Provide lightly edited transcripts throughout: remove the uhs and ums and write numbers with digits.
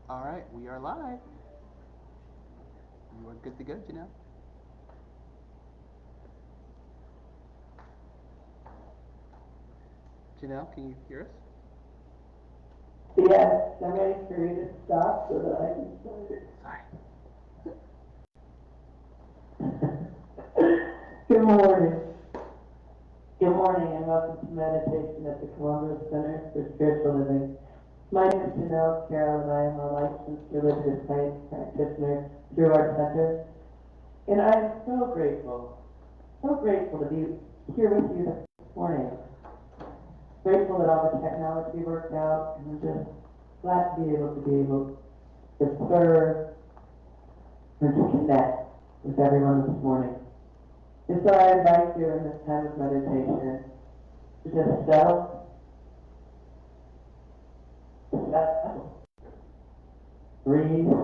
All right, we are live. You are good to go, Janelle. Janelle, can you hear us? Yes, I'm ready for you to stop so that I can Sorry. start. Good morning. Good morning and welcome to meditation at the Columbus Center for Spiritual Living. My name is Janelle Carroll and I am a licensed religious science practitioner through our center. And I am so grateful to be here with you this morning. Grateful that all the technology worked out and I'm just glad to be able to serve and to connect with everyone this morning. And so I invite you in this time of meditation to just settle, breathe,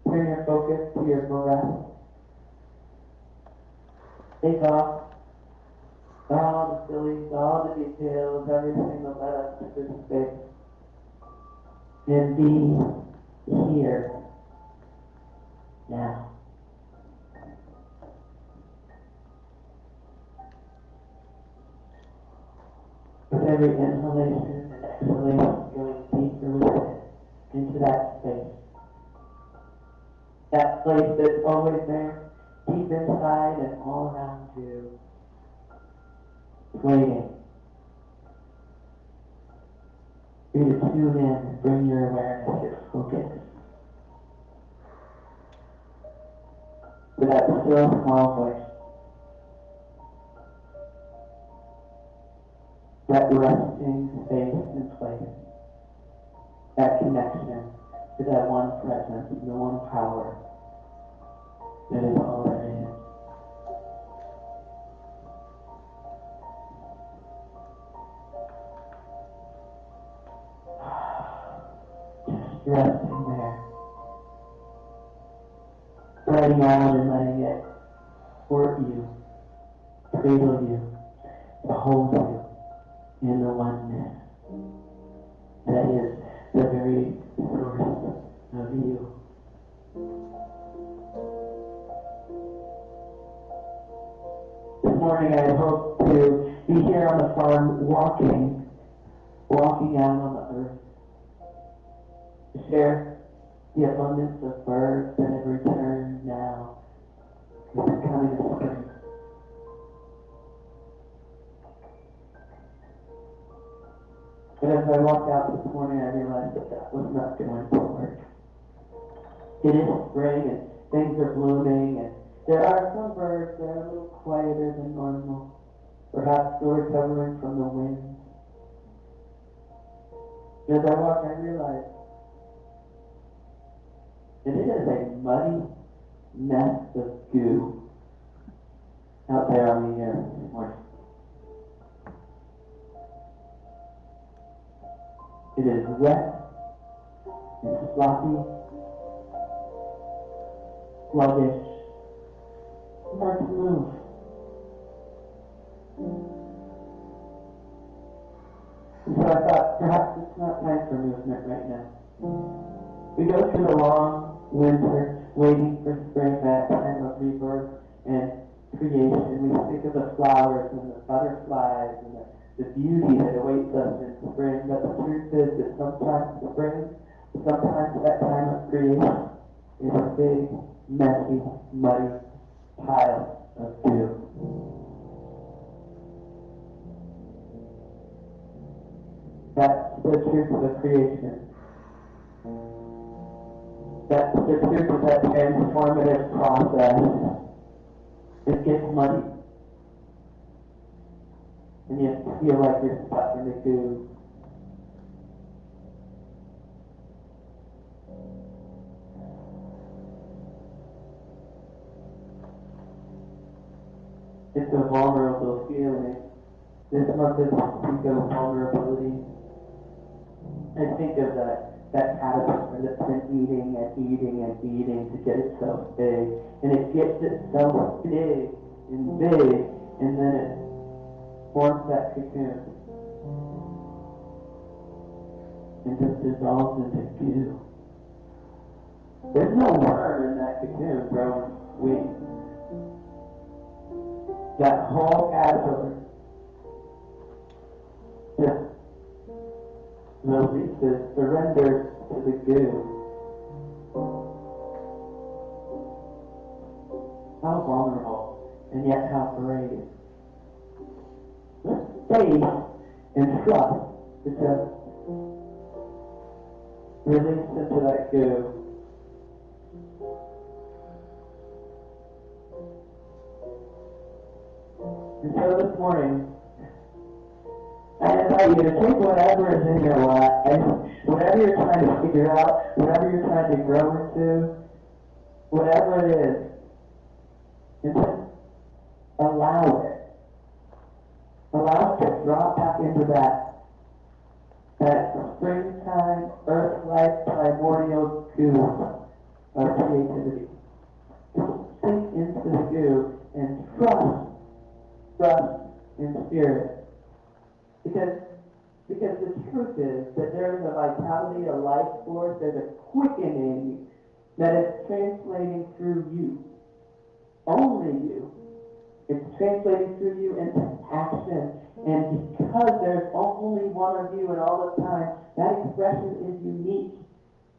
turn your focus to your breath, take off all the sillies, all the details, everything that led us to this space, and be here now. With every inhalation and exhalation going deeper within into that space. That place that's always there, deep inside and all around you, waiting for you to tune in and bring your awareness, your focus to that still small voice, that resting space and place, that connection to that one presence, the one power that is all there is. Just resting there, spreading out and letting it support you, cradle you, to hold you in the oneness that is the very source of you. This morning I hope to be here on the farm walking out on the earth, to share the abundance of birds that have returned now with the coming of spring. But as I walked out this morning, I realized that was not going to work. It is spring and things are blooming, and there are some birds that are a little quieter than normal, perhaps still recovering from the wind. And as I walked, I realized that it is a muddy mess of goo out there on the air this morning. It is wet and sloppy, sluggish, hard to move. And so I thought, perhaps it's not time for movement right now. We go through the long winter, waiting for spring, that time of rebirth and creation. We think of the flowers and the butterflies and the beauty that awaits us in spring. But the truth is that sometimes spring, sometimes that time of creation is a big, messy, muddy pile of dew. That's the truth of the creation. That's the truth of that transformative process. It gets muddy. And you feel like you're stuck in the goo. It's a vulnerable feeling. This month is speak of vulnerability. I think of that caterpillar that's been eating and eating and eating to get itself big. And it gets itself big, and then it forms that cocoon. and just dissolves into goo. There's no worm in that cocoon growing wings. That whole caterpillar just releases, surrenders to the goo. How vulnerable, and yet how brave. Faith and trust to just release into that goo. And so this morning, I invite you to take whatever is in your life, whatever you're trying to figure out, whatever you're trying to grow into, whatever it is, and just allow it. Allow it to drop back into that springtime, earth-like, primordial goo of creativity. Just sink into the goo and trust in spirit. Because the truth is that there is a vitality, a life force, there's a quickening that is translating through you. Only you. It's translating through you into action. And because there's only one of you in all the time, that expression is unique.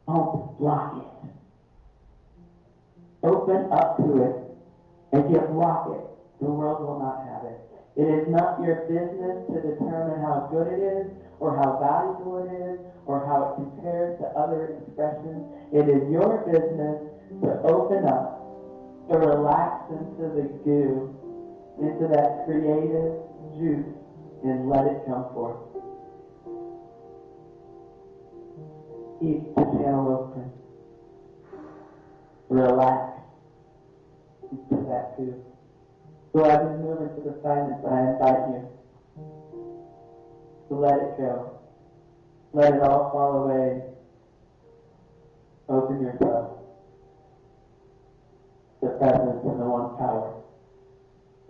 Don't block it. Open up to it. And if you block it, the world will not have it. It is not your business to determine how good it is, or how valuable it is, or how it compares to other expressions. It is your business to open up, to relax into the goo, into that creative juice, and let it come forth. Keep the channel open. Relax into that goo. So as we move into the silence, I invite you to let it go. Let it all fall away. Open yourself to the presence of the one power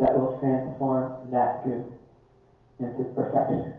that will transform that goo into perfection.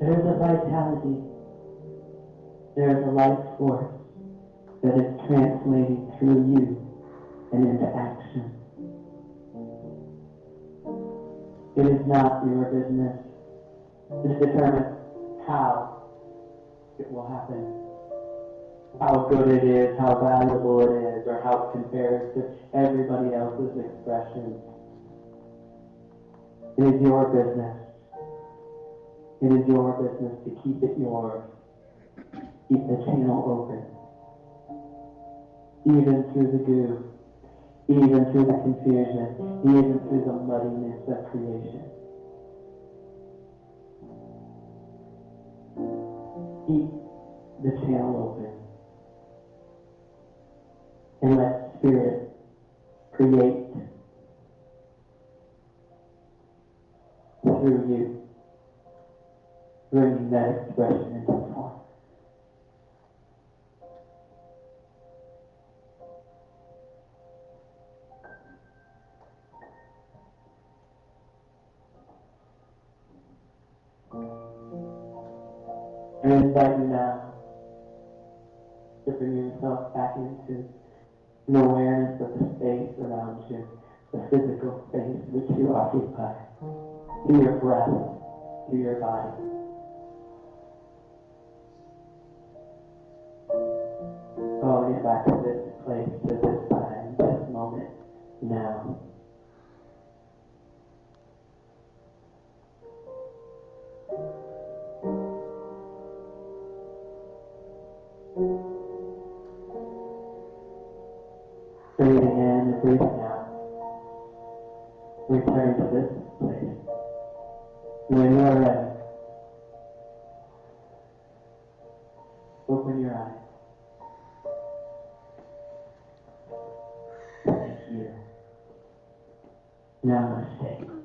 There's a vitality. There's a life force that is translating through you and into action. It is not your business to determine how it will happen, how good it is, how valuable it is, or how it compares to everybody else's expression. It is your business. It is your business to keep it yours. Keep the channel open. Even through the goo, even through the confusion, even through the muddiness of creation. Keep the channel open. And let Spirit create through you, bringing that expression into form. I invite you now to bring yourself back into an awareness of the space around you, the physical space which you occupy, to your breath, to your body. Calling it back to this place, to this time, this moment, now. Breathing in and breathing out. Return to this place. When you are ready, open your eyes. Thank you. Namaste.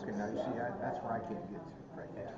Okay, now you see, that's where I can't get to right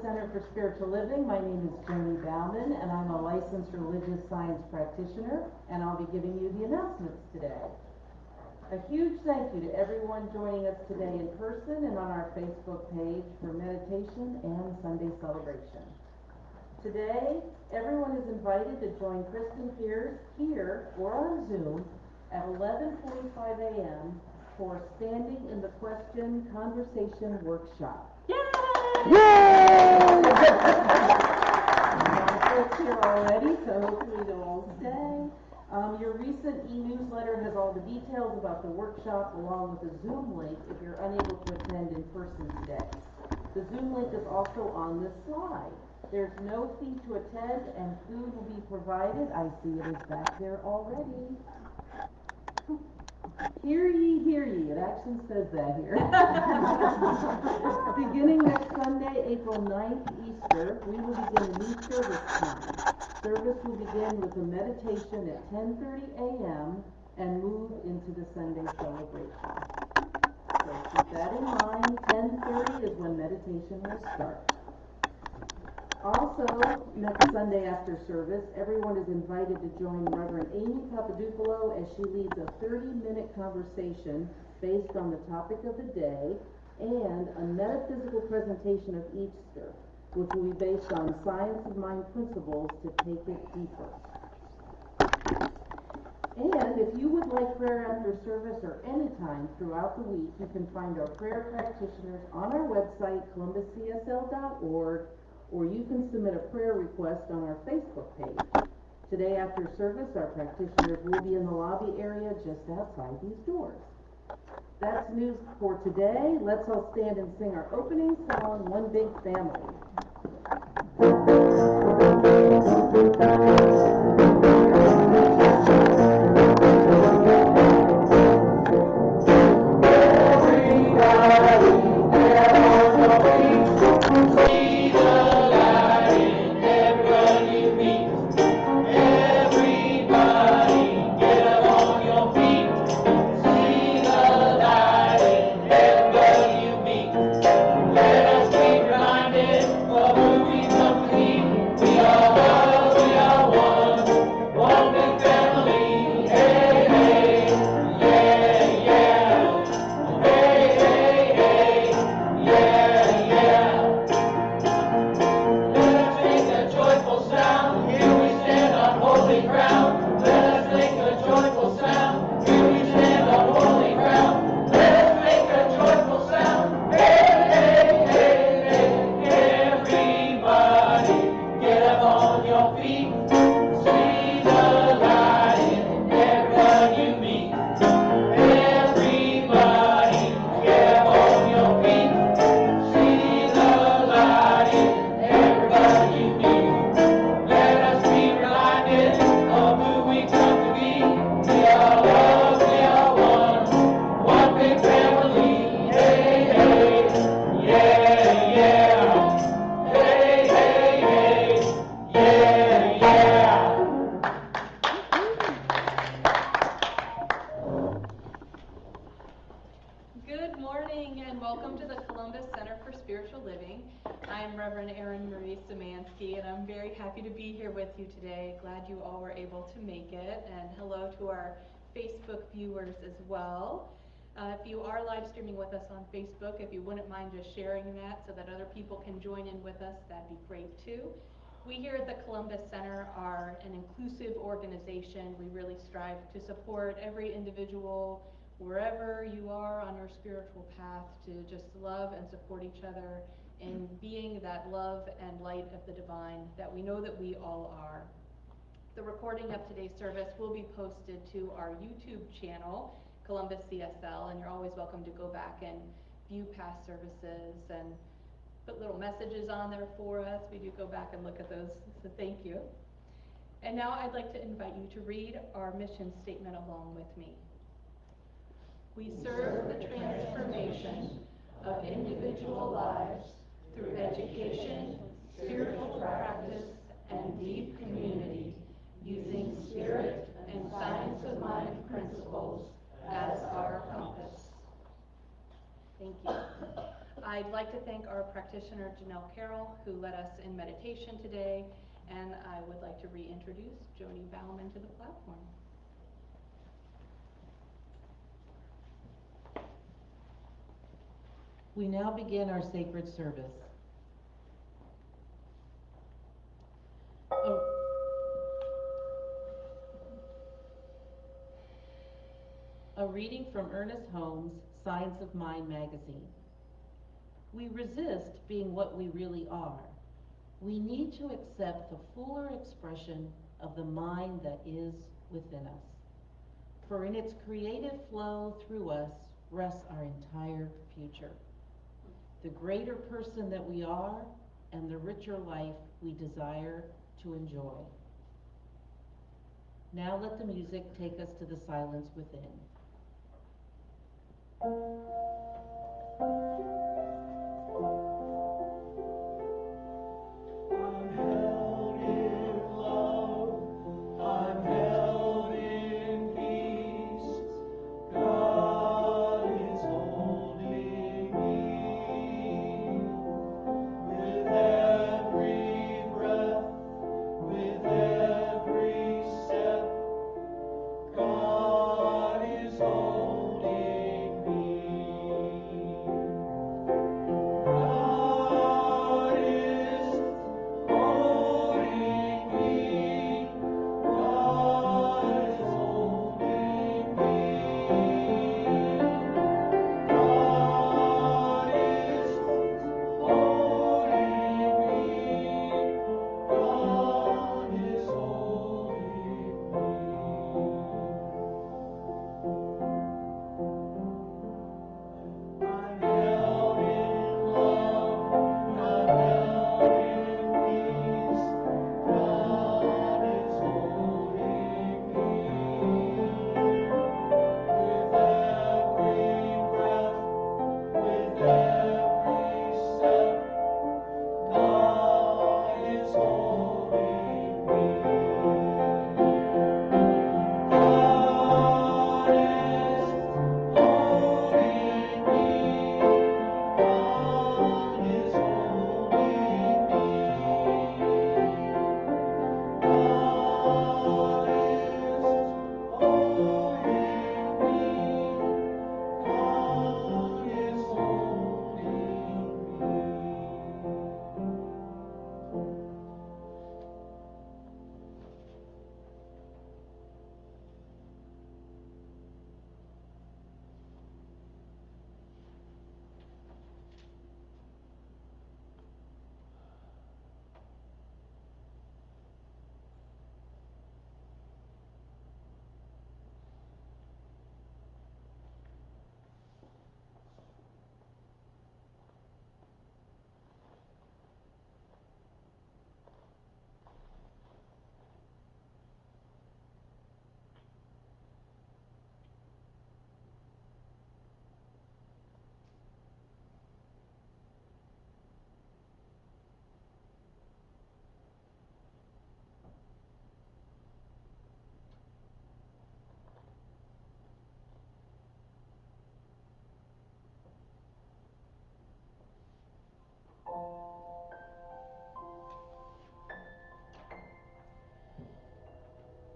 Center for Spiritual Living. My name is Joni Bauman, and I'm a licensed religious science practitioner, and I'll be giving you the announcements today. A huge thank you to everyone joining us today in person and on our Facebook page for meditation and Sunday celebration. Today, everyone is invited to join Kristen Pierce here or on Zoom at 11:45 a.m. for Standing in the Question Conversation Workshop. Folks here already, so hopefully they'll all stay. Your recent e-newsletter has all the details about the workshop along with a Zoom link if you're unable to attend in person today. The Zoom link is also on this slide. There's no fee to attend and food will be provided. I see it is back there already. Hear ye, it actually says that here. Beginning next Sunday, April 9th, Easter, we will begin a new service time. Service will begin with a meditation at 10:30 a.m. and move into the Sunday celebration. So keep that in mind, 10:30 is when meditation will start. Also, next Sunday after service, everyone is invited to join Reverend Amy Papadoupoulos as she leads a 30-minute conversation based on the topic of the day and a metaphysical presentation of Easter, which will be based on science of mind principles to take it deeper. And if you would like prayer after service or any time throughout the week, you can find our prayer practitioners on our website, columbuscsl.org, or you can submit a prayer request on our Facebook page. Today after service, our practitioners will be in the lobby area just outside these doors. That's news for today. Let's all stand and sing our opening song, One Big Family. Facebook viewers as well. If you are live streaming with us on Facebook, if you wouldn't mind just sharing that so that other people can join in with us, that'd be great too. We here at the Columbus Center are an inclusive organization. We really strive to support every individual wherever you are on your spiritual path, to just love and support each other in being that love and light of the divine that we know that we all are. The recording of today's service will be posted to our YouTube channel, Columbus CSL, and you're always welcome to go back and view past services and put little messages on there for us. We do go back and look at those, so thank you. And now I'd like to invite you to read our mission statement along with me. We serve the transformation of individual lives through education, spiritual practice, and deep community, using spirit and science of mind principles as our compass. Thank you. I'd like to thank our practitioner, Janelle Carroll, who led us in meditation today, and I would like to reintroduce Joni Bauman to the platform. We now begin our sacred service. A reading from Ernest Holmes' Signs of Mind magazine. We resist being what we really are. We need to accept the fuller expression of the mind that is within us. For in its creative flow through us rests our entire future. The greater person that we are and the richer life we desire to enjoy. Now let the music take us to the silence within.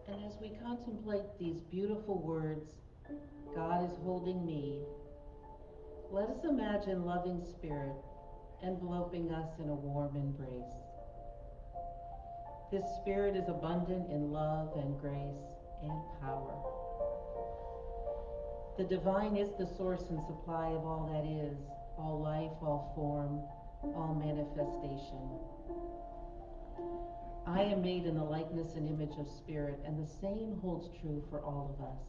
And as we contemplate these beautiful words, God is holding me, let us imagine loving spirit enveloping us in a warm embrace. This spirit is abundant in love and grace and power. The divine is the source and supply of all that is, all life, all form, all manifestation. I am made in the likeness and image of spirit, and the same holds true for all of us.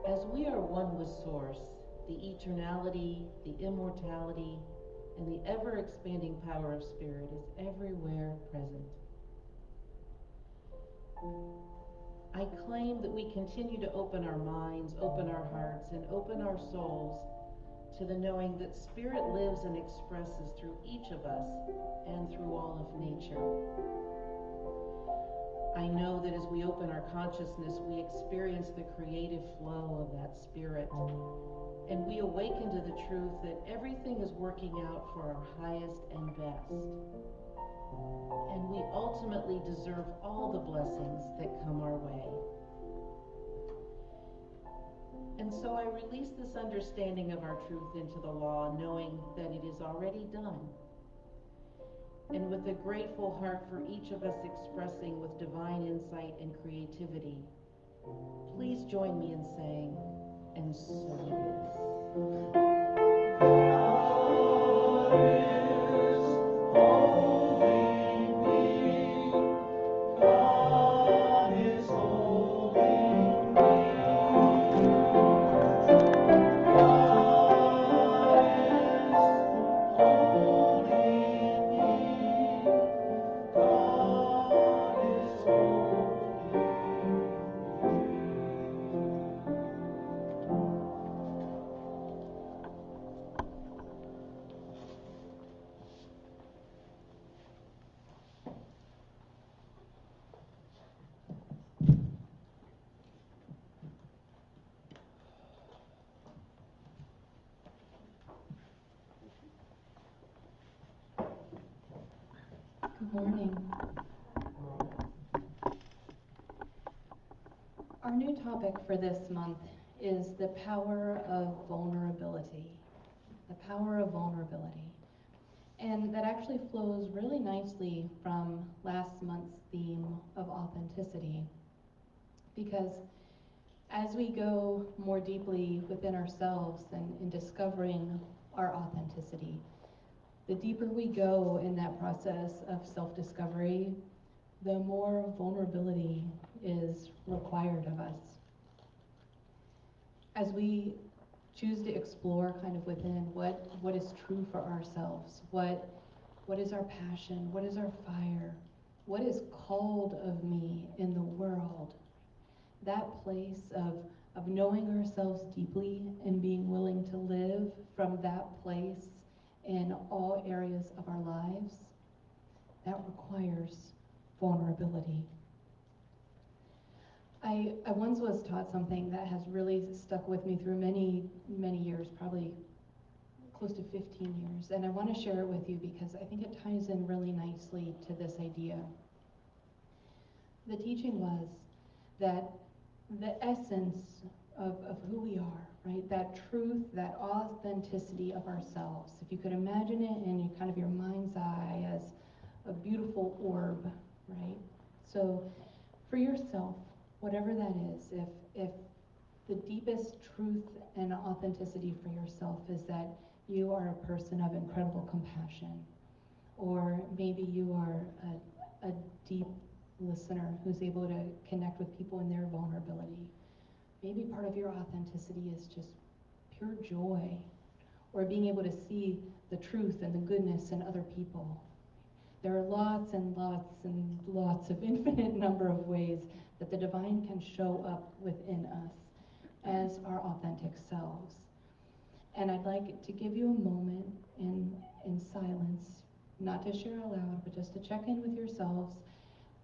As we are one with source, the eternality, the immortality, and the ever-expanding power of spirit is everywhere present. I claim that we continue to open our minds, open our hearts, and open our souls to the knowing that spirit lives and expresses through each of us and through all of nature. I know that as we open our consciousness, we experience the creative flow of that spirit, and we awaken to the truth that everything is working out for our highest and best. And we ultimately deserve all the blessings that come our way. And so I release this understanding of our truth into the law, knowing that it is already done. And with a grateful heart for each of us expressing with divine insight and creativity, please join me in saying, and so it is. Good morning. Our new topic for this month is the power of vulnerability. The power of vulnerability. And that actually flows really nicely from last month's theme of authenticity. Because as we go more deeply within ourselves and in discovering our authenticity, the deeper we go in that process of self-discovery, the more vulnerability is required of us. As we choose to explore kind of within what is true for ourselves, what is our passion, what is our fire, what is called of me in the world, that place of knowing ourselves deeply and being willing to live from that place in all areas of our lives, that requires vulnerability. I once was taught something that has really stuck with me through many, many years, probably close to 15 years, and I want to share it with you because I think it ties in really nicely to this idea. The teaching was that the essence of who we are, right? That truth, that authenticity of ourselves. If you could imagine it in kind of your mind's eye as a beautiful orb, right? So for yourself, whatever that is, if the deepest truth and authenticity for yourself is that you are a person of incredible compassion, or maybe you are a deep listener who's able to connect with people in their vulnerability. Maybe part of your authenticity is just pure joy, or being able to see the truth and the goodness in other people. There are lots and lots and lots of infinite number of ways that the divine can show up within us as our authentic selves. And I'd like to give you a moment in silence, not to share aloud, but just to check in with yourselves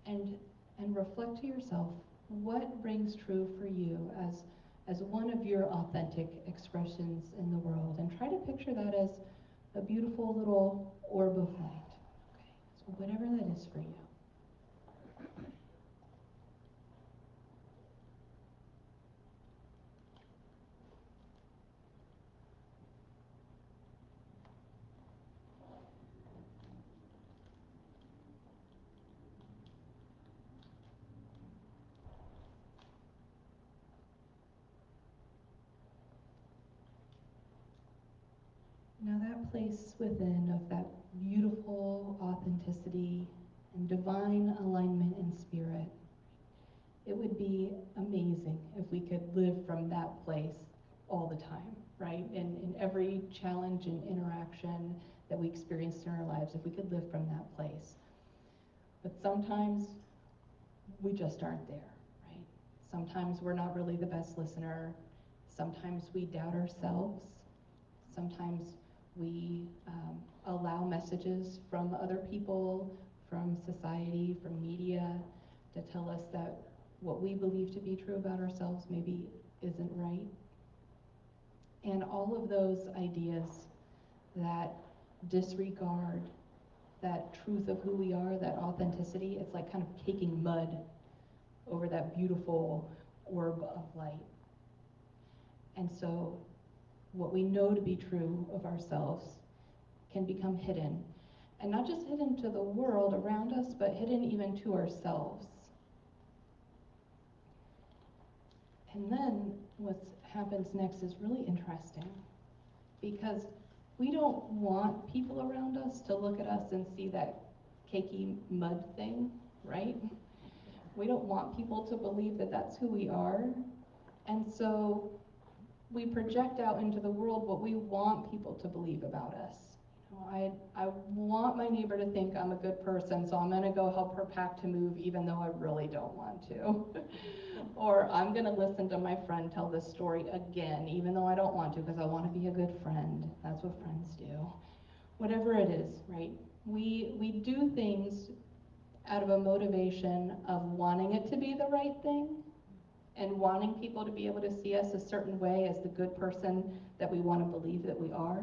and reflect to yourself what rings true for you as one of your authentic expressions in the world. And try to picture that as a beautiful little orb of light. Okay, so whatever that is for you. Now that place within of that beautiful authenticity and divine alignment in spirit, it would be amazing if we could live from that place all the time, right? In every challenge and interaction that we experienced in our lives, if we could live from that place. But sometimes we just aren't there, right? Sometimes we're not really the best listener. Sometimes we doubt ourselves. Sometimes we allow messages from other people, from society, from media, to tell us that what we believe to be true about ourselves maybe isn't right. And all of those ideas that disregard that truth of who we are, that authenticity, it's like kind of caking mud over that beautiful orb of light. And so what we know to be true of ourselves can become hidden. And not just hidden to the world around us, but hidden even to ourselves. And then what happens next is really interesting, because we don't want people around us to look at us and see that cakey mud thing, right? We don't want people to believe that that's who we are. And so we project out into the world what we want people to believe about us. You know, I want my neighbor to think I'm a good person, so I'm gonna go help her pack to move even though I really don't want to. Or I'm gonna listen to my friend tell this story again, even though I don't want to, because I want to be a good friend. That's what friends do. Whatever it is, right? We do things out of a motivation of wanting it to be the right thing, and wanting people to be able to see us a certain way as the good person that we want to believe that we are.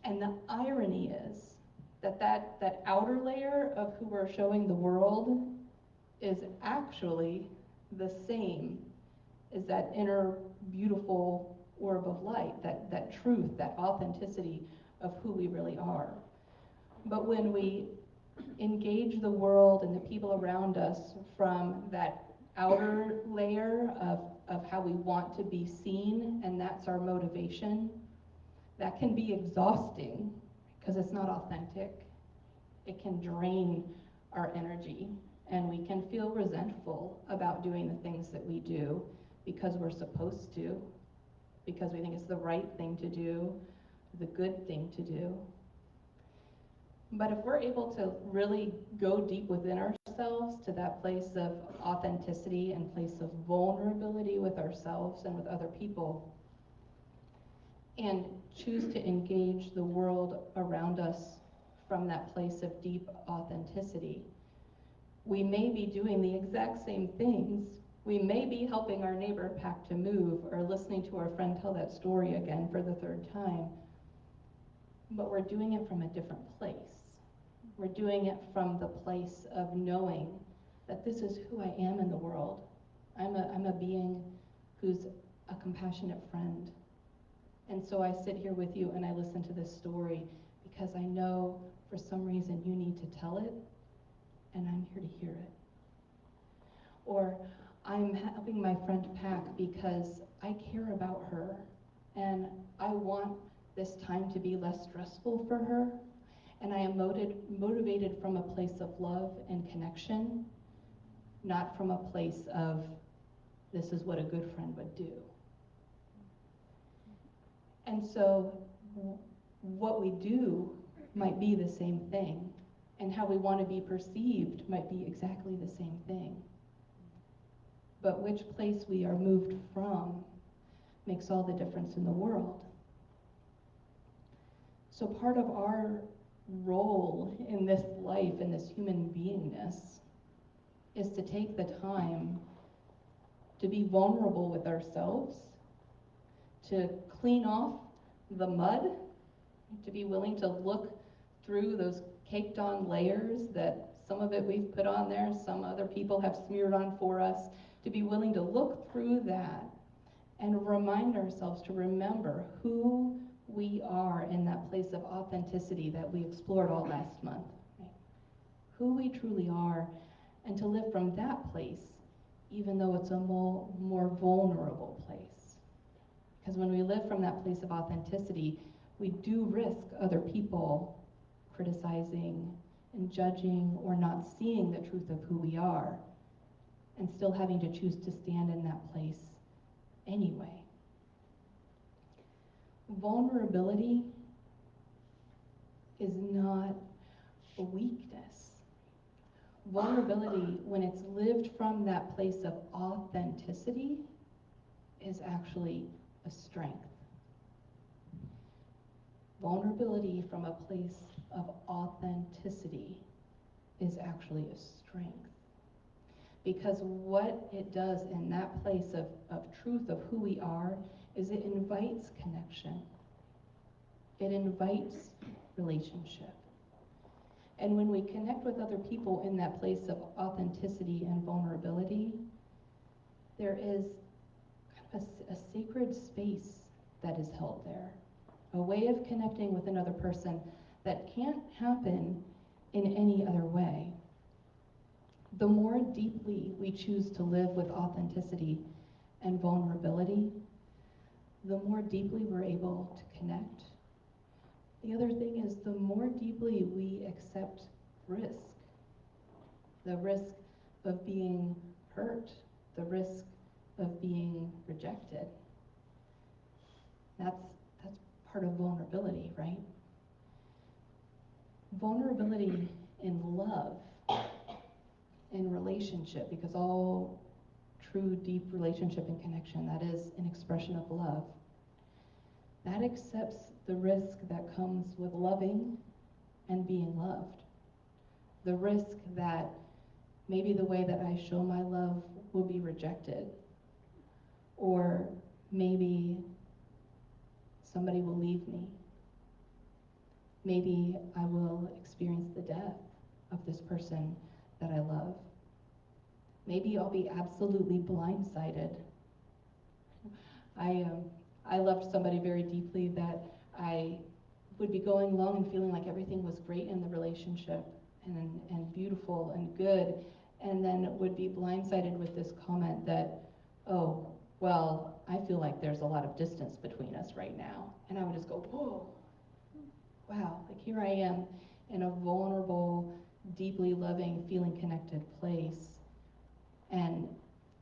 And the irony is that outer layer of who we're showing the world is actually the same as that inner beautiful orb of light, that truth, that authenticity of who we really are. But when we engage the world and the people around us from that outer layer of how we want to be seen, and that's our motivation, that can be exhausting because it's not authentic. It can drain our energy, and we can feel resentful about doing the things that we do because we're supposed to, because we think it's the right thing to do, the good thing to do. But if we're able to really go deep within ourselves to that place of authenticity and place of vulnerability with ourselves and with other people, and choose to engage the world around us from that place of deep authenticity, we may be doing the exact same things. We may be helping our neighbor pack to move, or listening to our friend tell that story again for the third time, but we're doing it from a different place. We're doing it from the place of knowing that this is who I am in the world. I'm a being who's a compassionate friend. And so I sit here with you and I listen to this story because I know for some reason you need to tell it, and I'm here to hear it. Or I'm helping my friend pack because I care about her and I want this time to be less stressful for her. And I am motivated from a place of love and connection, not from a place of this is what a good friend would do. And so what we do might be the same thing, and how we want to be perceived might be exactly the same thing. But which place we are moved from makes all the difference in the world. So part of our role in this life, in this human beingness, is to take the time to be vulnerable with ourselves, to clean off the mud, to be willing to look through those caked on layers that some of it we've put on there, some other people have smeared on for us, to be willing to look through that and remind ourselves to remember who we are in that place of authenticity that we explored all last month, right? Who we truly are, and to live from that place, even though it's a more vulnerable place. Because when we live from that place of authenticity, we do risk other people criticizing and judging or not seeing the truth of who we are, and still having to choose to stand in that place anyway. Vulnerability is not a weakness. Vulnerability, when it's lived from that place of authenticity, is actually a strength. Vulnerability from a place of authenticity is actually a strength. Because what it does in that place of truth of who we are is it invites connection. It invites relationship. And when we connect with other people in that place of authenticity and vulnerability, there is kind of a sacred space that is held there. A way of connecting with another person that can't happen in any other way. the more deeply we choose to live with authenticity and vulnerability, the more deeply we're able to connect. The other thing is the more deeply we accept risk, the risk of being hurt, the risk of being rejected. That's part of vulnerability, right? Vulnerability in love, in relationship, because all true deep relationship and connection, that is an expression of love. That accepts the risk that comes with loving and being loved. The risk that maybe the way that I show my love will be rejected, or maybe somebody will leave me. Maybe I will experience the death of this person that I love. Maybe I'll be absolutely blindsided. I loved somebody very deeply that I would be going along and feeling like everything was great in the relationship and beautiful and good, and then would be blindsided with this comment that, oh, well, I feel like there's a lot of distance between us right now. And I would just go, whoa, wow, like here I am in a vulnerable, deeply loving, feeling connected place, and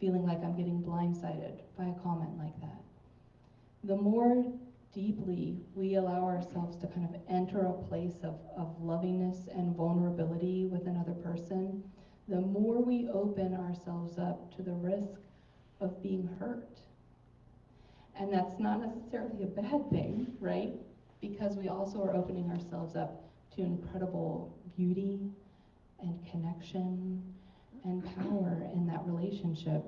feeling like I'm getting blindsided by a comment like that. The more deeply we allow ourselves to kind of enter a place of lovingness and vulnerability with another person, the more we open ourselves up to the risk of being hurt. And that's not necessarily a bad thing, right? Because we also are opening ourselves up to incredible beauty and connection and power in that relationship.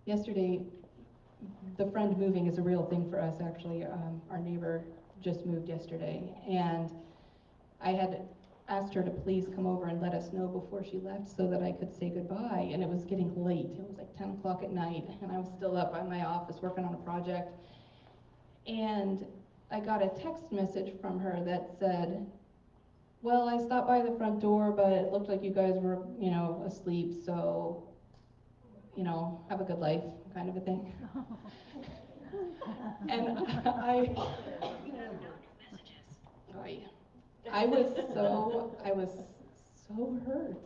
Yesterday, the friend moving is a real thing for us, actually. Our neighbor just moved yesterday, and I had asked her to please come over and let us know before she left so that I could say goodbye, and it was getting late. It was like 10 o'clock at night, and I was still up in my office working on a project, and I got a text message from her that said, well, I stopped by the front door, but it looked like you guys were, asleep, so, have a good life, kind of a thing. And I was so hurt.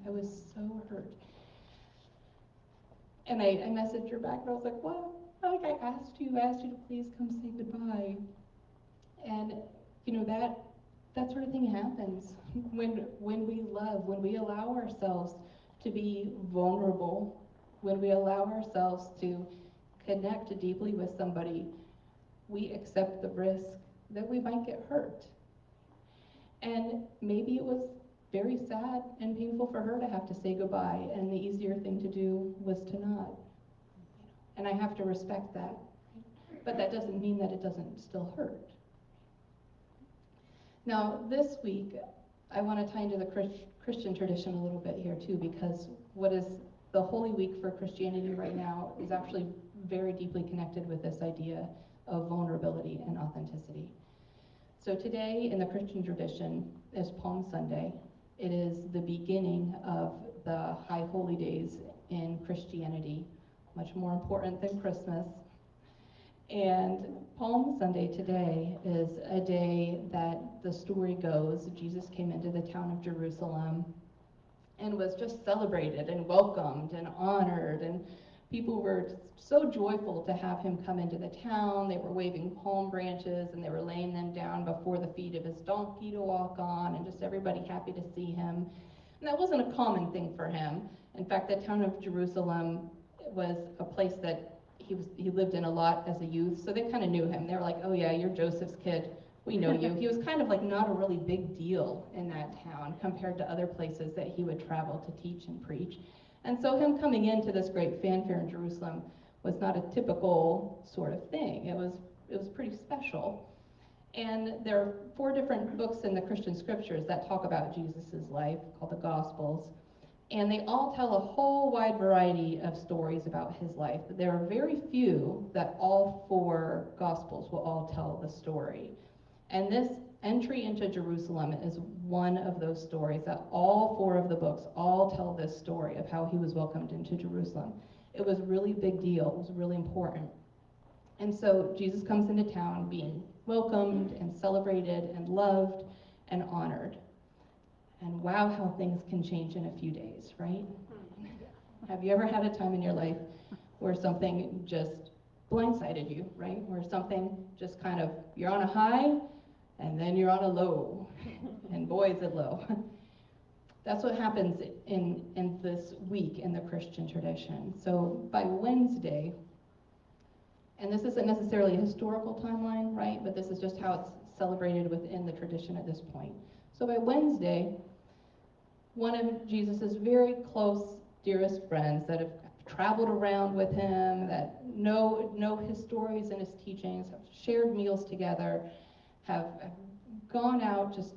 I was so hurt. And I messaged her back, and I was like, well, like I asked you to please come say goodbye. And, that sort of thing happens when we love, when we allow ourselves to be vulnerable, when we allow ourselves to connect deeply with somebody, we accept the risk that we might get hurt. And maybe it was very sad and painful for her to have to say goodbye, and the easier thing to do was to not. And I have to respect that. But that doesn't mean that it doesn't still hurt. Now, this week, I want to tie into the Christian tradition a little bit here too, because what is the Holy Week for Christianity right now is actually very deeply connected with this idea of vulnerability and authenticity. So today in the Christian tradition is Palm Sunday. It is the beginning of the High Holy Days in Christianity, much more important than Christmas. And Palm Sunday today is a day that the story goes, Jesus came into the town of Jerusalem and was just celebrated and welcomed and honored, and people were so joyful to have him come into the town. They were waving palm branches and they were laying them down before the feet of his donkey to walk on, and just everybody happy to see him. And that wasn't a common thing for him. In fact, the town of Jerusalem was a place that he lived in a lot as a youth, so they kind of knew him. They were like, oh yeah, you're Joseph's kid. We know you. He was kind of like not a really big deal in that town compared to other places that he would travel to teach and preach. And so him coming into this great fanfare in Jerusalem was not a typical sort of thing. It was pretty special. And there are 4 different books in the Christian scriptures that talk about Jesus' life, called the Gospels. And they all tell a whole wide variety of stories about his life. But there are very few that all 4 Gospels will all tell the story. And this entry into Jerusalem is one of those stories that all four of the books all tell this story of how he was welcomed into Jerusalem. It was a really big deal. It was really important. And so Jesus comes into town being welcomed and celebrated and loved and honored. And wow, how things can change in a few days, right? Have you ever had a time in your life where something just blindsided you, right? Where something just kind of, you're on a high, and then you're on a low, and boy is it low. That's what happens in this week in the Christian tradition. So by Wednesday, and this isn't necessarily a historical timeline, right? But this is just how it's celebrated within the tradition at this point. So by Wednesday, one of Jesus's very close, dearest friends that have traveled around with him, that know his stories and his teachings, have shared meals together, have gone out just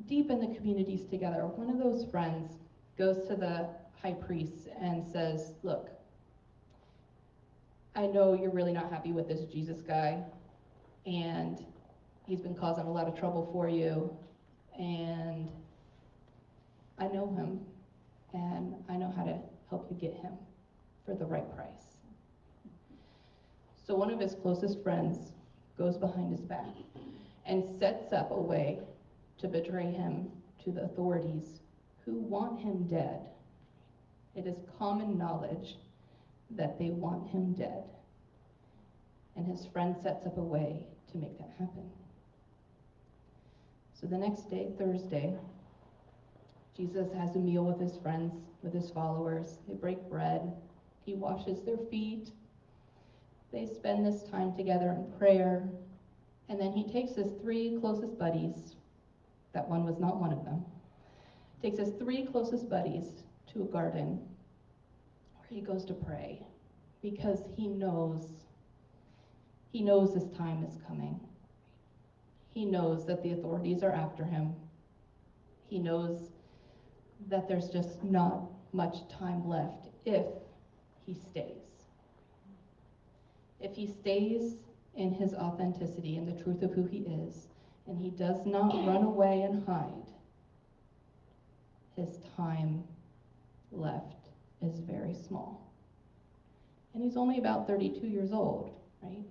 deep in the communities together. One of those friends goes to the high priest and says, look, I know you're really not happy with this Jesus guy, and he's been causing a lot of trouble for you, and I know him, and I know how to help you get him for the right price. So one of his closest friends goes behind his back and sets up a way to betray him to the authorities who want him dead. It is common knowledge that they want him dead. And his friend sets up a way to make that happen. So the next day, Thursday, Jesus has a meal with his friends, with his followers. They break bread. He washes their feet. They spend this time together in prayer. And then he takes his three closest buddies, that one was not one of them, takes his three closest buddies to a garden where he goes to pray, because he knows this time is coming. He knows that the authorities are after him. He knows that there's just not much time left if he stays. If he stays in his authenticity and the truth of who he is, and he does not run away and hide, his time left is very small. And he's only about 32 years old, right?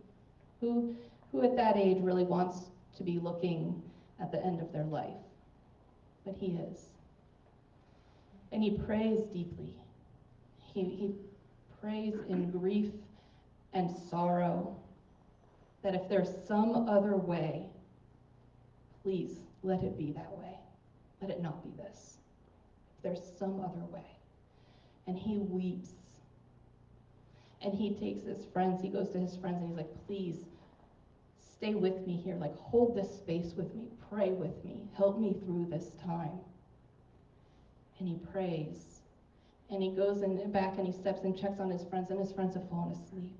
Who at that age really wants to be looking at the end of their life? But he is. And he prays deeply. He prays in grief and sorrow that if there's some other way, please let it be that way. Let it not be this. If there's some other way. And he weeps. And he takes his friends, he goes to his friends and he's like, please, stay with me here. Like, hold this space with me. Pray with me. Help me through this time. And he prays. And he goes back and he steps and checks on his friends, and his friends have fallen asleep.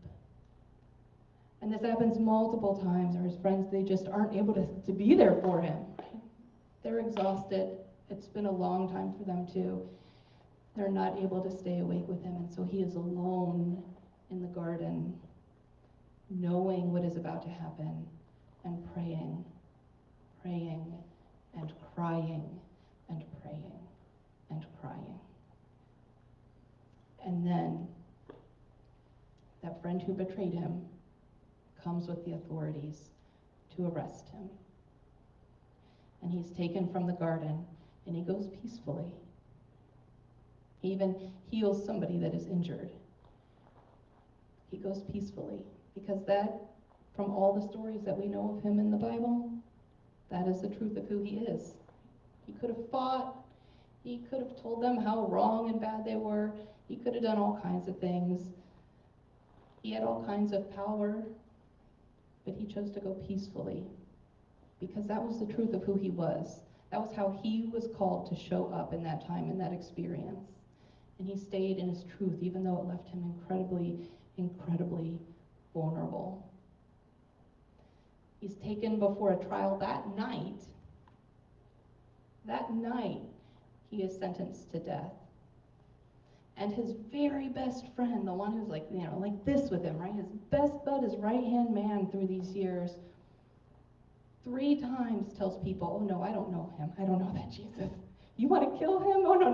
And this happens multiple times, or his friends, they just aren't able to be there for him. They're exhausted. It's been a long time for them too. They're not able to stay awake with him, and so he is alone in the garden, knowing what is about to happen, and praying, praying, and crying, and praying, and crying. And then that friend who betrayed him comes with the authorities to arrest him. And he's taken from the garden, and he goes peacefully. He even heals somebody that is injured. He goes peacefully, because that, from all the stories that we know of him in the Bible, that is the truth of who he is. He could have fought. He could have told them how wrong and bad they were. He could have done all kinds of things. He had all kinds of power, but he chose to go peacefully, because that was the truth of who he was. That was how he was called to show up in that time, in that experience. And he stayed in his truth, even though it left him incredibly, incredibly vulnerable. He's taken before a trial that night. That night, he is sentenced to death. And his very best friend, the one who's like this with him, right? His best bud, his right-hand man through these years, 3 times tells people, oh no, I don't know him. I don't know that Jesus. You want to kill him? Oh no,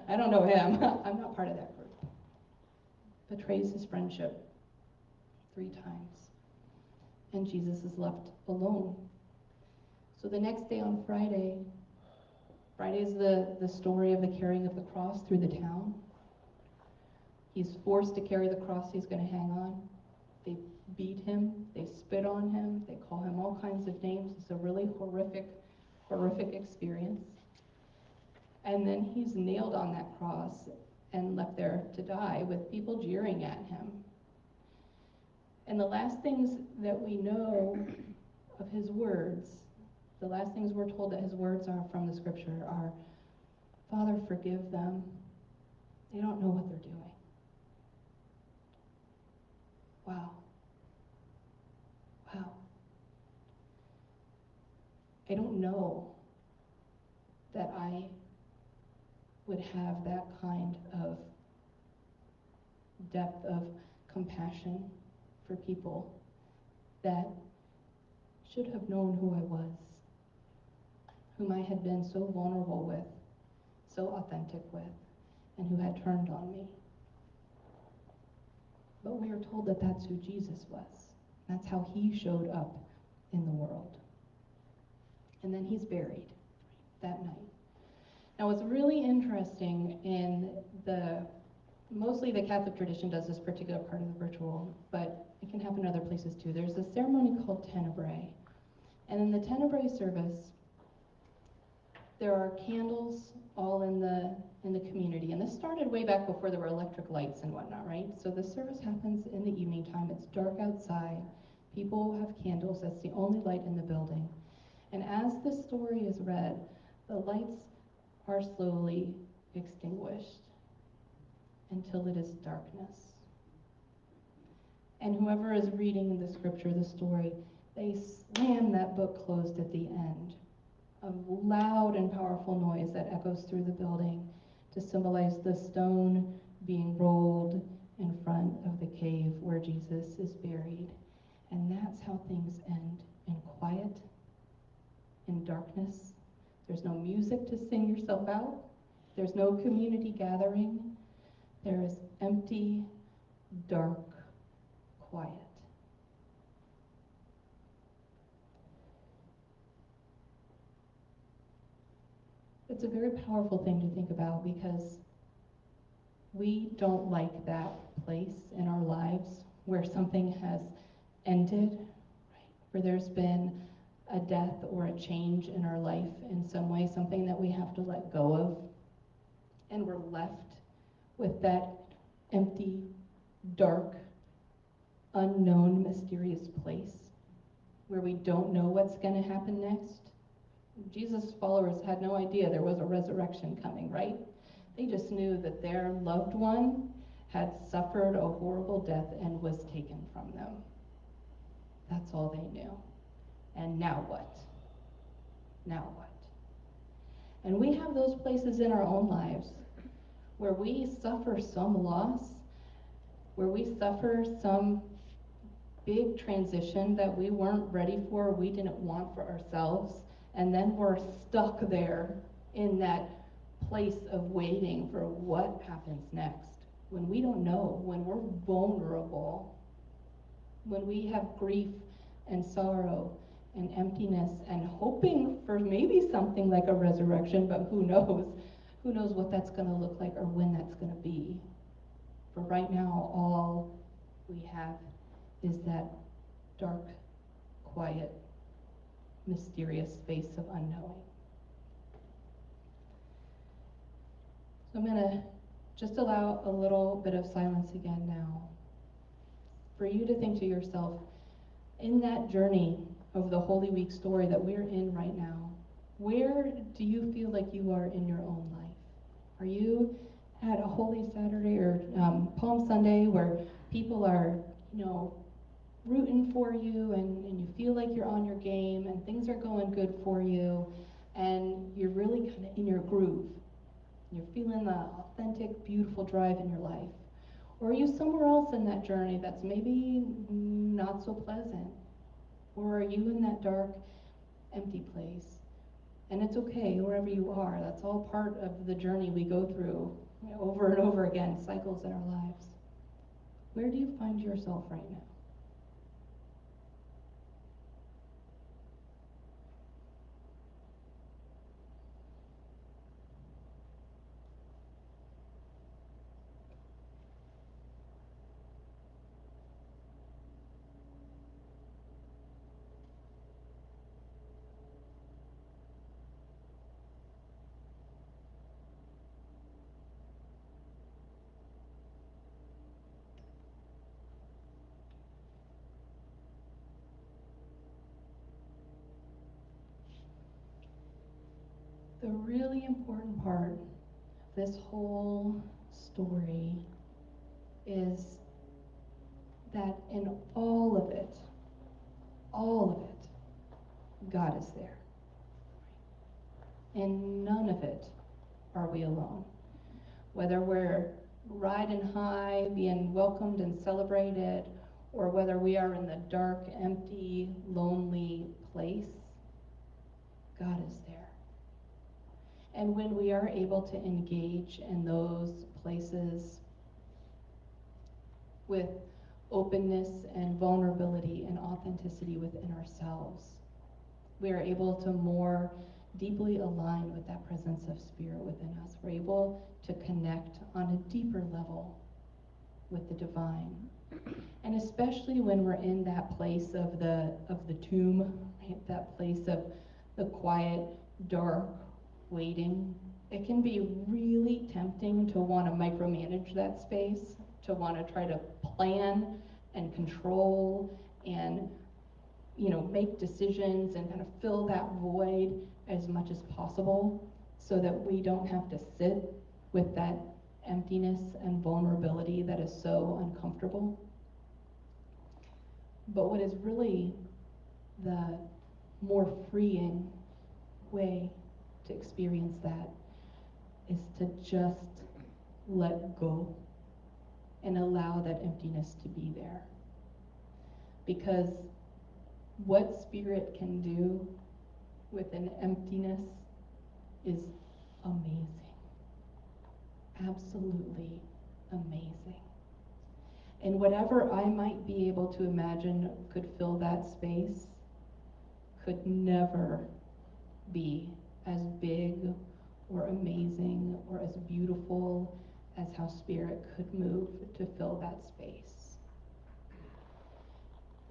I don't know him. I'm not part of that group. Betrays his friendship 3 times. And Jesus is left alone. So the next day on Friday is the story of the carrying of the cross through the town. He's forced to carry the cross he's going to hang on. They beat him, they spit on him, they call him all kinds of names. It's a really horrific experience. And then he's nailed on that cross and left there to die with people jeering at him. And the last things that we know of his words, the last things we're told that his words are from the scripture are, Father, forgive them. They don't know what they're doing. Wow. Wow. I don't know that I would have that kind of depth of compassion for people that should have known who I was, whom I had been so vulnerable with, so authentic with, and who had turned on me. But we are told that that's who Jesus was. That's how he showed up in the world. And then he's buried that night. Now, what's really interesting in mostly the Catholic tradition does this particular part of the ritual, but it can happen other places too. There's a ceremony called Tenebrae. And in the Tenebrae service, there are candles all in the community. And this started way back before there were electric lights and whatnot, right? So the service happens in the evening time. It's dark outside. People have candles. That's the only light in the building. And as the story is read, the lights are slowly extinguished until it is darkness. And whoever is reading the scripture, the story, they slam that book closed at the end. A loud and powerful noise that echoes through the building to symbolize the stone being rolled in front of the cave where Jesus is buried. And that's how things end, in quiet, in darkness. There's no music to sing yourself out. There's no community gathering. There is empty, dark, quiet. It's a very powerful thing to think about because we don't like that place in our lives where something has ended, right? Where there's been a death or a change in our life in some way, something that we have to let go of, and we're left with that empty, dark, unknown, mysterious place where we don't know what's going to happen next. Jesus' followers had no idea there was a resurrection coming, right? They just knew that their loved one had suffered a horrible death and was taken from them. That's all they knew. And now what? Now what? And we have those places in our own lives where we suffer some loss, where we suffer some big transition that we weren't ready for, we didn't want for ourselves, and then we're stuck there in that place of waiting for what happens next. When we don't know, when we're vulnerable, when we have grief and sorrow and emptiness and hoping for maybe something like a resurrection, but who knows? Who knows what that's going to look like or when that's going to be. For right now, all we have is that dark, quiet, mysterious space of unknowing. So I'm going to just allow a little bit of silence again now for you to think to yourself, in that journey of the Holy Week story that we're in right now, where do you feel like you are in your own life? Are you at a Holy Saturday or Palm Sunday where people are, rooting for you and you feel like you're on your game and things are going good for you and you're really kind of in your groove? You're feeling the authentic, beautiful drive in your life. Or are you somewhere else in that journey that's maybe not so pleasant? Or are you in that dark empty place. And it's okay wherever you are. That's all part of the journey we go through, over and over again, cycles in our lives. Where do you find yourself right now? The really important part of this whole story is that in all of it, God is there. In none of it are we alone. Whether we're riding high, being welcomed and celebrated, or whether we are in the dark, empty, lonely place, God is there. And when we are able to engage in those places with openness and vulnerability and authenticity within ourselves, we are able to more deeply align with that presence of spirit within us. We're able to connect on a deeper level with the divine. And especially when we're in that place of the tomb, right? That place of the quiet, dark, waiting, it can be really tempting to want to micromanage that space, to want to try to plan and control and, make decisions and kind of fill that void as much as possible so that we don't have to sit with that emptiness and vulnerability that is so uncomfortable. But what is really the more freeing way to experience that is to just let go and allow that emptiness to be there. Because what spirit can do with an emptiness is amazing. Absolutely amazing. And whatever I might be able to imagine could fill that space could never be as big or amazing or as beautiful as how spirit could move to fill that space.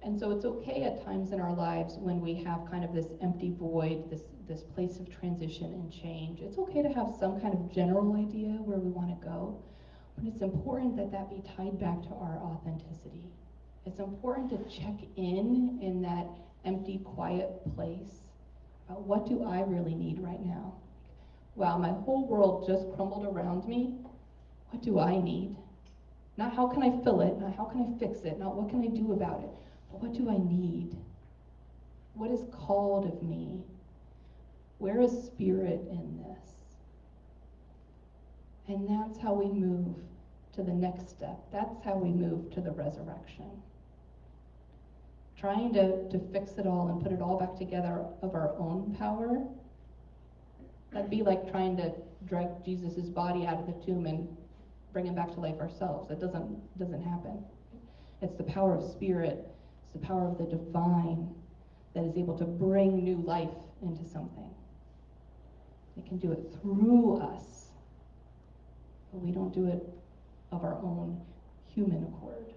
And so it's okay at times in our lives when we have kind of this empty void, this place of transition and change. It's okay to have some kind of general idea where we want to go, but it's important that that be tied back to our authenticity. It's important to check in that empty, quiet place. What do I really need right now? Wow, my whole world just crumbled around me. What do I need? Not how can I fill it, not how can I fix it, not what can I do about it, but what do I need? What is called of me? Where is spirit in this? And that's how we move to the next step. That's how we move to the resurrection. Trying to fix it all and put it all back together of our own power, that'd be like trying to drag Jesus' body out of the tomb and bring him back to life ourselves. It doesn't happen. It's the power of spirit, it's the power of the divine that is able to bring new life into something. It can do it through us, but we don't do it of our own human accord.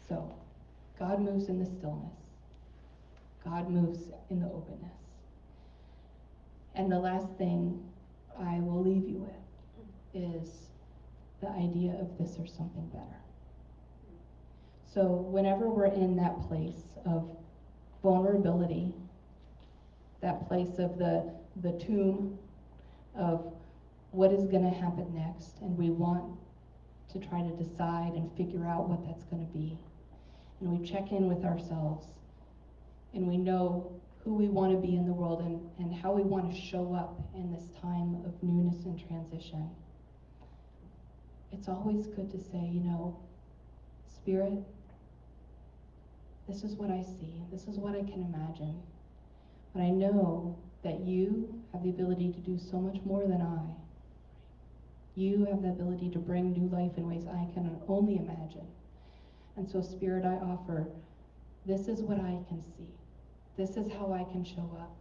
So, God moves in the stillness. God moves in the openness. And the last thing I will leave you with is the idea of this or something better. So whenever we're in that place of vulnerability, that place of the tomb of what is going to happen next, and we want to try to decide and figure out what that's going to be, and we check in with ourselves, and we know who we want to be in the world and how we want to show up in this time of newness and transition. It's always good to say, Spirit, this is what I see. This is what I can imagine. But I know that you have the ability to do so much more than I. You have the ability to bring new life in ways I can only imagine. And so, Spirit, I offer, this is what I can see. This is how I can show up.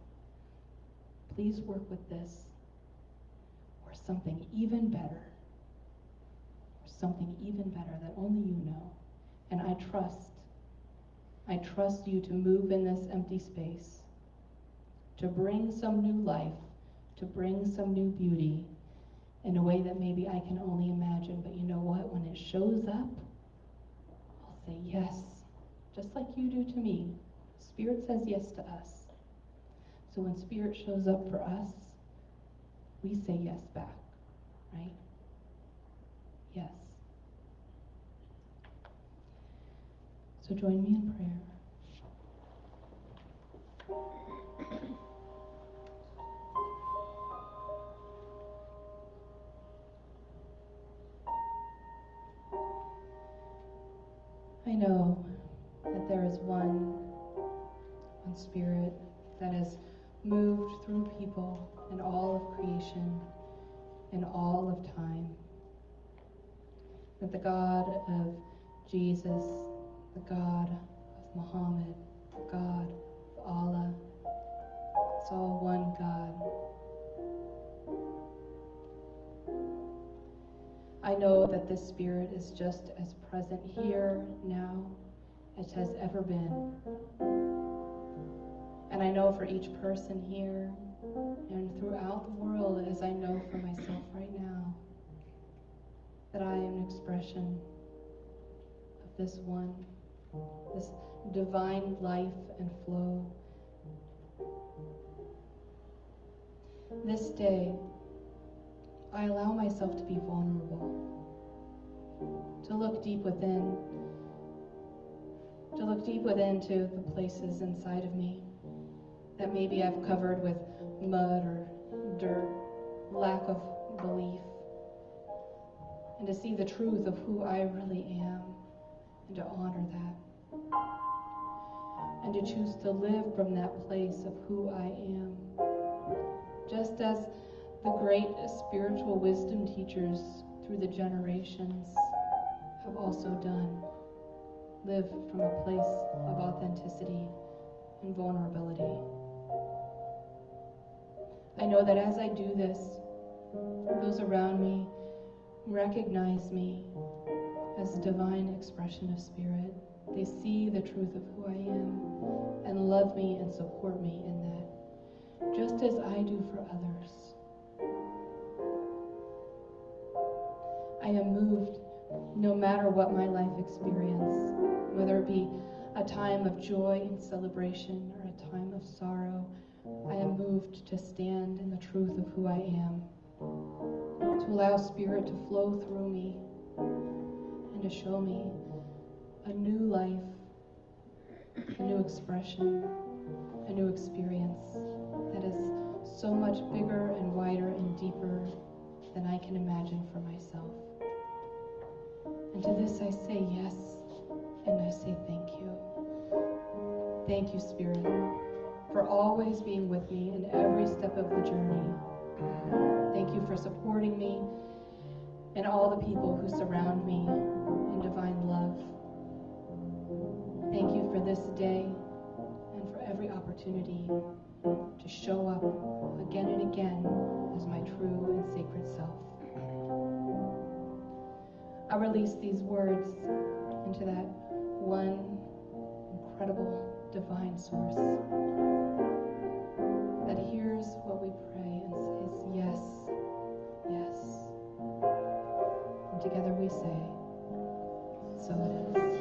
Please work with this, or something even better, that only you know. And I trust you to move in this empty space, to bring some new life, to bring some new beauty in a way that maybe I can only imagine. But you know what? When it shows up, I'll say yes, just like you do to me. Spirit says yes to us. So when Spirit shows up for us, we say yes back, right? Yes. So join me in prayer. I know that there is one Spirit that has moved through people in all of creation, in all of time. That the God of Jesus, the God of Muhammad, the God of Allah, it's all one God. I know that this Spirit is just as present here now as it has ever been. And I know for each person here and throughout the world, as I know for myself right now, that I am an expression of this one, this divine life and flow. This day, I allow myself to be vulnerable, to look deep within to the places inside of me that maybe I've covered with mud or dirt, lack of belief, and to see the truth of who I really am and to honor that, and to choose to live from that place of who I am, just as the great spiritual wisdom teachers through the generations have also done. Live from a place of authenticity and vulnerability. I know that as I do this, those around me recognize me as a divine expression of Spirit. They see the truth of who I am and love me and support me in that, just as I do for others. I am moved no matter what my life experience, whether it be a time of joy and celebration or a time of sorrow. I am moved to stand in the truth of who I am, to allow Spirit to flow through me and to show me a new life, a new expression, a new experience that is so much bigger and wider and deeper than I can imagine for myself. And to this I say yes, and I say thank you. Thank you, Spirit, for always being with me in every step of the journey. Thank you for supporting me and all the people who surround me in divine love. Thank you for this day and for every opportunity to show up again and again as my true and sacred self. I release these words into that one incredible divine source that hears what we pray and says yes, yes. And together we say, so it is.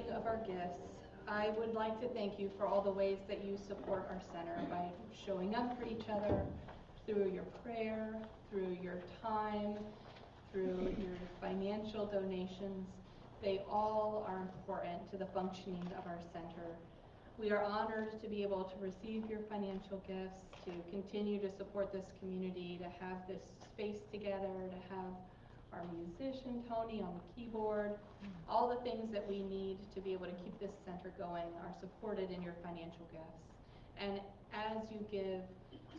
unwrapping of our gifts, I would like to thank you for all the ways that you support our center by showing up for each other, through your prayer, through your time, through your financial donations. They all are important to the functioning of our center. We are honored to be able to receive your financial gifts, to continue to support this community, to have this space together, to have our musician, Tony, on the keyboard. All the things that we need to be able to keep this center going are supported in your financial gifts. And as you give,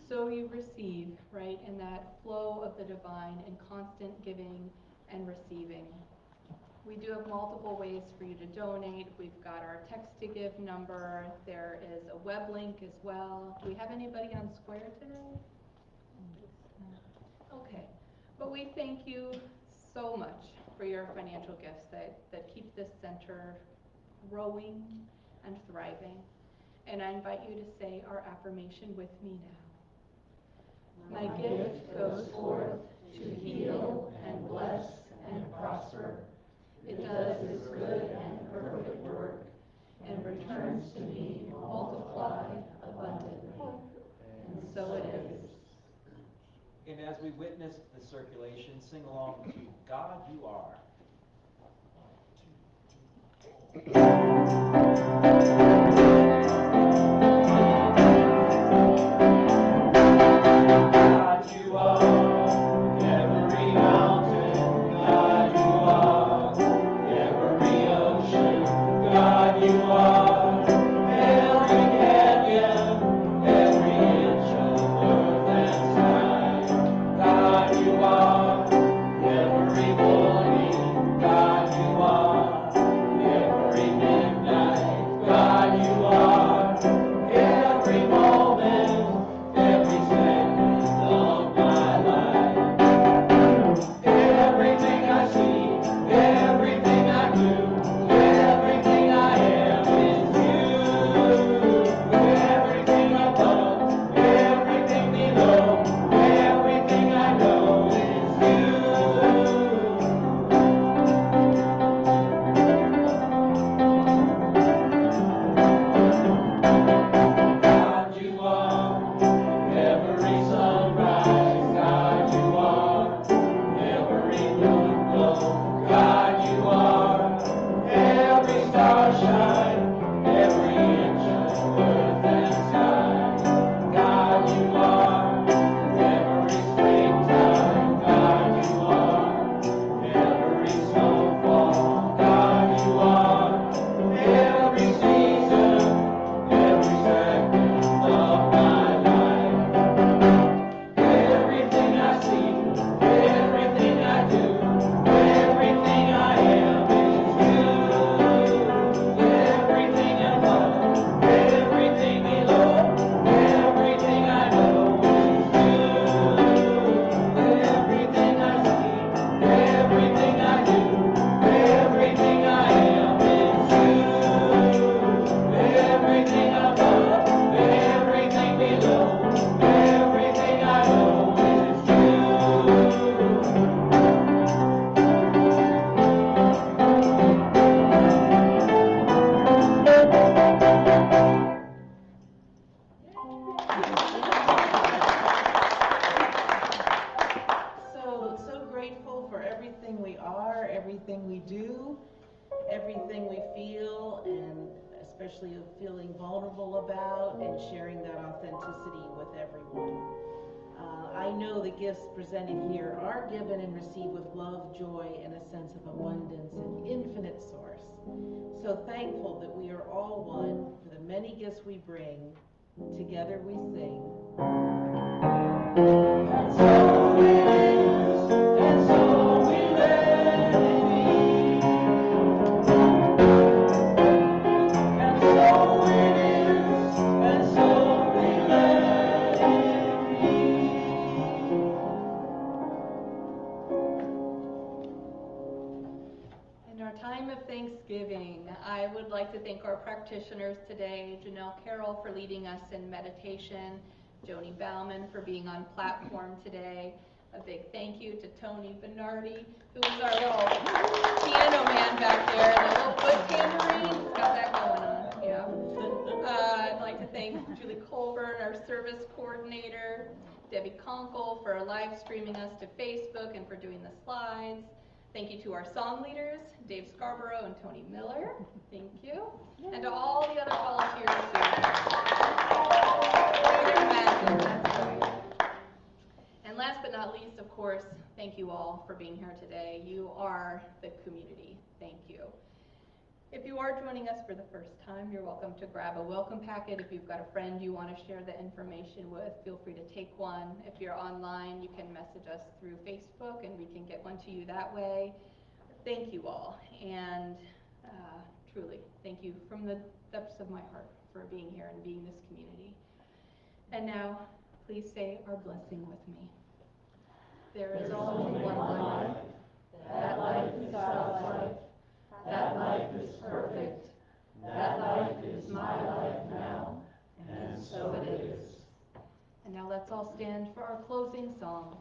so you receive, right, in that flow of the divine and constant giving and receiving. We do have multiple ways for you to donate. We've got our text to give number. There is a web link as well. Do we have anybody on Square today? Okay, but we thank you so much for your financial gifts that keep this center growing and thriving. And I invite you to say our affirmation with me now. My gift goes forth to heal and bless and prosper. It does its good and perfect work and returns to me multiplied abundantly. And so it is. And as we witness the circulation, sing along to God You Are. God you are, every mountain, God you are, every ocean, God you are, every canyon, every inch of earth and sky. God you are, every morning, God you are, every midnight, God you are, every moment, every second of my life. Everything I see, everything I do, everything I am is you. Everything above, everything below, everything I know is you. God you are, every sunrise, God you are, every moon glow, God you are, every starshine, every inch of earth and sky. God you are, every springtime, God you are, every snowfall, God you are, every season, every second of my life. Everything I see, everything I do, everything I am is you. Everything above, everything below, everything I know is you. Everything I see, everything I do, everything I am is you. Everything above, everything below, everything I know is you. So grateful for everything we are, everything we do, everything we feel, and especially feeling vulnerable about and sharing that authenticity with everyone. I know the gifts presented here are given and received with love, joy, and a sense of abundance and infinite source. So thankful that we are all one for the many gifts we bring. Together we sing. And so it is, and so we let it be. And so it is, and so we let it be. In our time of Thanksgiving, I would like to thank our practitioners today, Janelle Carroll for leading us in meditation, Joni Bauman for being on platform today. A big thank you to Tony Bernardi, who is our little piano man back there, and a little foot tambourine. Colburn, our service coordinator, Debbie Conkle for live streaming us to Facebook and for doing the slides. Thank you to our song leaders, Dave Scarborough and Tony Miller. Thank you. And to all the other volunteers who do their magic. That's right. And last but not least, of course, thank you all for being here today. You are the community. Thank you. If you are joining us for the first time, you're welcome to grab a welcome packet. If you've got a friend you want to share the information with, feel free to take one. If you're online, you can message us through Facebook and we can get one to you that way. Thank you all, and truly, thank you from the depths of my heart for being here and being this community. And now, please say our blessing with me. There is only one life. That life is God's life. That life is perfect. That life is my life now, and so it is. And now let's all stand for our closing song.